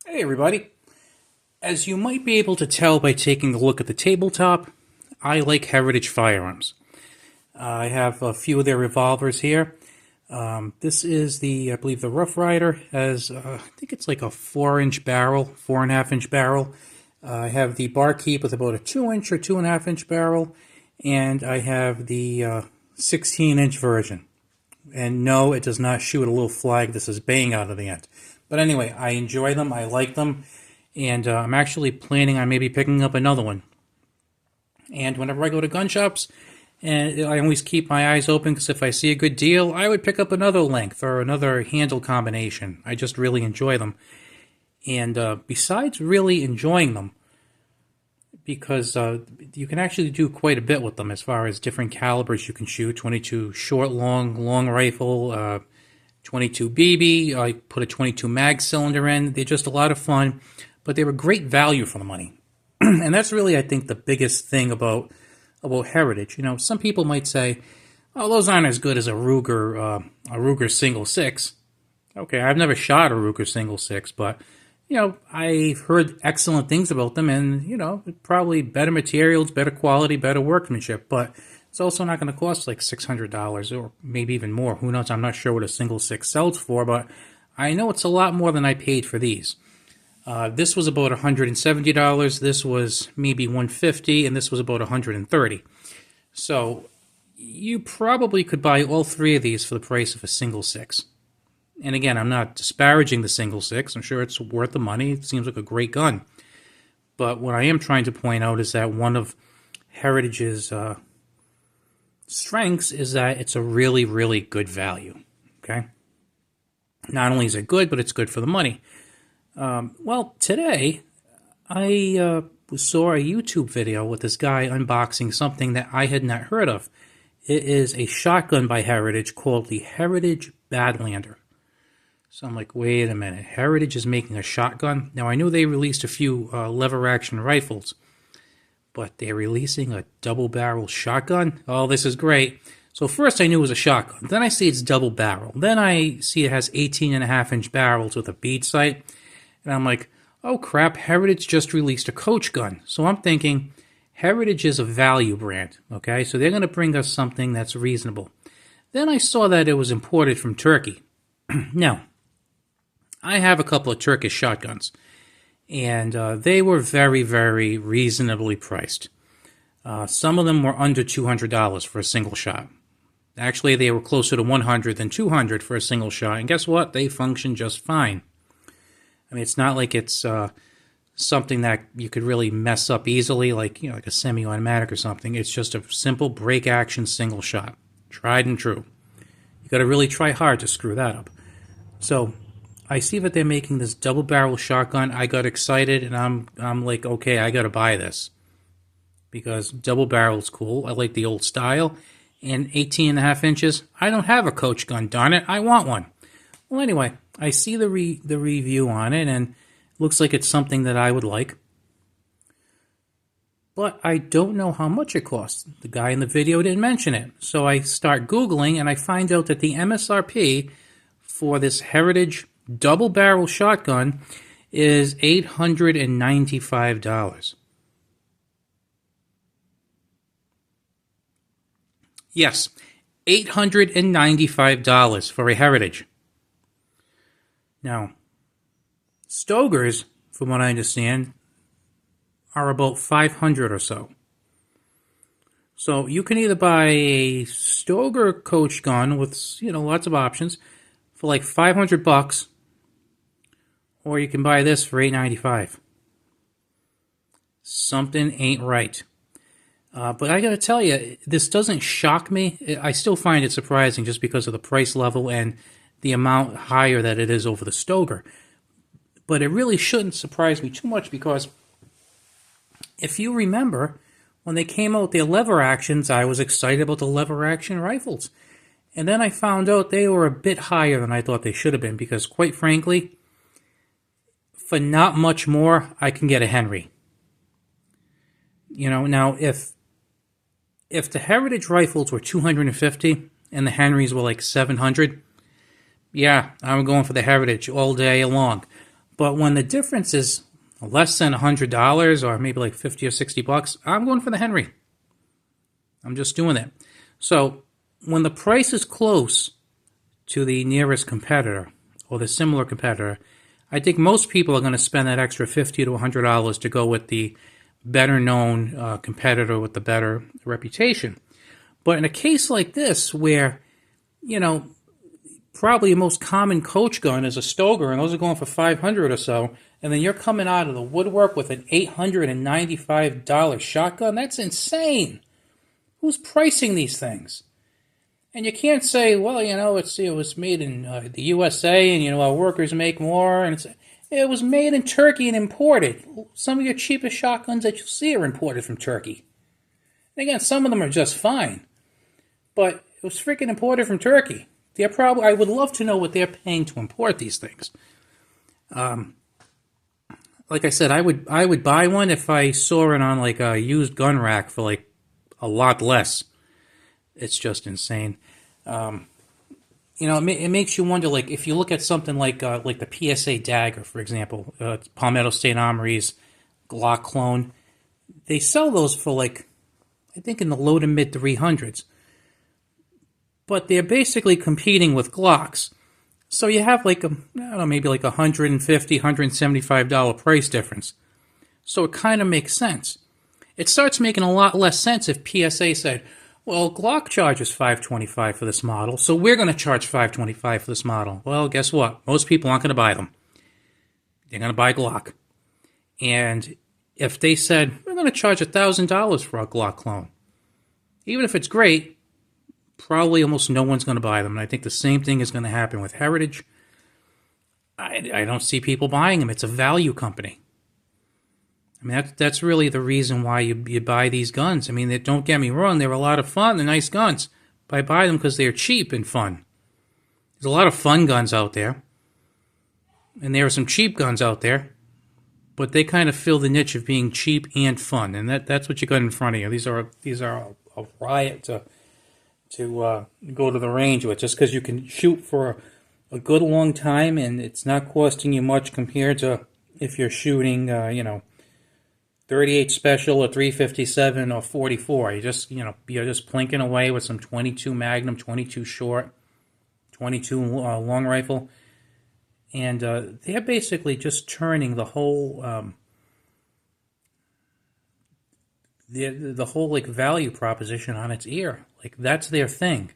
Hey everybody. As you might be able to tell by taking a look at the tabletop, I like Heritage firearms. I have a few of their revolvers here. This is I believe the Rough Rider has, I think it's like a 4-inch barrel, 4.5-inch barrel. I have the Barkeep with about a 2-inch or 2.5-inch barrel, and I have the 16-inch version. And no, it does not shoot a little flag that says bang out of the end. But anyway, I enjoy them, I like them, and I'm actually planning on maybe picking up another one. And whenever I go to gun shops, and I always keep my eyes open because if I see a good deal, I would pick up another length or another handle combination. I just really enjoy them. And besides really enjoying them, because you can actually do quite a bit with them as far as different calibers you can shoot. 22 short, long rifle, 22 BB. I put a 22 mag cylinder in. They're just a lot of fun, but they were great value for the money. And that's really, I think, the biggest thing about Heritage. You know, some people might say, "Oh, those aren't as good as a Ruger single six." Okay, I've never shot a Ruger single six, but I've heard excellent things about them, and probably better materials, better quality, better workmanship. But it's also not going to cost like $600 or maybe even more. Who knows? I'm not sure what a single six sells for, but I know it's a lot more than I paid for these. This was about $170. This was maybe $150, and this was about $130. So you probably could buy all three of these for the price of a single six. And again, I'm not disparaging the single six. I'm sure it's worth the money. It seems like a great gun. But what I am trying to point out is that one of Heritage's strengths is that it's a really, really good value. Okay? Not only is it good, but it's good for the money. Well, today I saw a YouTube video with this guy unboxing something that I had not heard of. It is a shotgun by Heritage called the Heritage Badlander. So I'm like, wait a minute, Heritage is making a shotgun? Now, I knew they released a few lever-action rifles, but they're releasing a double-barrel shotgun? Oh, this is great. So first I knew it was a shotgun. Then I see it's double-barrel. Then I see it has 18.5-inch barrels with a bead sight. And I'm like, oh crap, Heritage just released a coach gun. So I'm thinking, Heritage is a value brand, okay? So they're going to bring us something that's reasonable. Then I saw that it was imported from Turkey. Now, I have a couple of Turkish shotguns, and they were very, very reasonably priced. Some of them were under $200 for a single shot. Actually, they were closer to $100 than $200 for a single shot, and guess what? They function just fine. I mean, it's not like it's something that you could really mess up easily, like like a semi-automatic or something. It's just a simple break-action single shot, tried and true. You got to really try hard to screw that up. So I see that they're making this double-barrel shotgun. I got excited, and I'm like, okay, I got to buy this because double-barrel's cool. I like the old style, and 18.5 inches. I don't have a coach gun, darn it. I want one. Well, anyway, I see the review on it, and it looks like it's something that I would like. But I don't know how much it costs. The guy in the video didn't mention it. So I start Googling, and I find out that the MSRP for this Heritage double-barrel shotgun is $895. Yes, $895 for a Heritage. Now, Stogers, from what I understand, are about $500 or so. So you can either buy a Stoger coach gun with lots of options for like $500, or you can buy this for $895. Something ain't right. But I got to tell you, this doesn't shock me. I still find it surprising just because of the price level and the amount higher that it is over the Stoger. But it really shouldn't surprise me too much because if you remember, when they came out with their lever actions, I was excited about the lever action rifles. And then I found out they were a bit higher than I thought they should have been because, quite frankly, for not much more, I can get a Henry. Now if the Heritage rifles were $250 and the Henrys were like $700, yeah, I'm going for the Heritage all day long. But when the difference is less than $100 or maybe like 50 or 60 bucks, I'm going for the Henry. I'm just doing that. So when the price is close to the nearest competitor or the similar competitor, I think most people are going to spend that extra $50 to $100 to go with the better known competitor with the better reputation. But in a case like this where, you know, probably the most common coach gun is a Stoger, and those are going for $500 or so, and then you're coming out of the woodwork with an $895 shotgun, that's insane. Who's pricing these things? And you can't say, well, you know, it was made in the USA, and, you know, our workers make more, and it was made in Turkey and imported. Some of your cheapest shotguns that you'll see are imported from Turkey. And again, some of them are just fine, but it was freaking imported from Turkey. I would love to know what they're paying to import these things. Like I said, I would buy one if I saw it on like a used gun rack for like a lot less. It's just insane. You know, it makes you wonder, like, if you look at something like the PSA Dagger, for example, Palmetto State Armory's Glock clone, they sell those for like, I think in the low to mid 300s. But they're basically competing with Glocks. So you have like I don't know, maybe like $150, $175 price difference. So it kind of makes sense. It starts making a lot less sense if PSA said, well, Glock charges $525 for this model, so we're going to charge $525 for this model. Well, guess what? Most people aren't going to buy them. They're going to buy Glock. And if they said, we're going to charge $1,000 for our Glock clone, even if it's great, probably almost no one's going to buy them. And I think the same thing is going to happen with Heritage. I don't see people buying them. It's a value company. I mean, that's really the reason why you buy these guns. I mean, don't get me wrong, they're a lot of fun. They're nice guns. But I buy them because they're cheap and fun. There's a lot of fun guns out there. And there are some cheap guns out there. But they kind of fill the niche of being cheap and fun. And that's what you got in front of you. These are a riot to go to the range with, just because you can shoot for a good long time and it's not costing you much compared to if you're shooting, 38 special or 357 or 44. You're just plinking away with some 22 Magnum, 22 short, 22 long rifle, and they're basically just turning the whole the whole like value proposition on its ear. Like, that's their thing.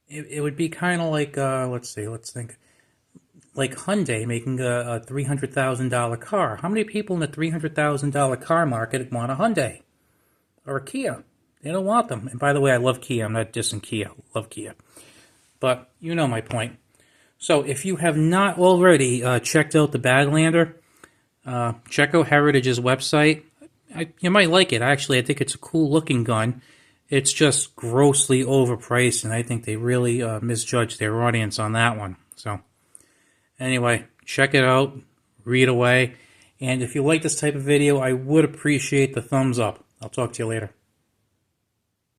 It would be kind of like, let's think, like Hyundai making a $300,000 car. How many people in the $300,000 car market want a Hyundai or a Kia? They don't want them. And by the way, I love Kia. I'm not dissing Kia. I love Kia. But you know my point. So if you have not already checked out the Badlander, check out Heritage's website. You might like it. Actually, I think it's a cool looking gun. It's just grossly overpriced, and I think they really misjudged their audience on that one. So anyway, check it out, read away, and if you like this type of video, I would appreciate the thumbs up. I'll talk to you later.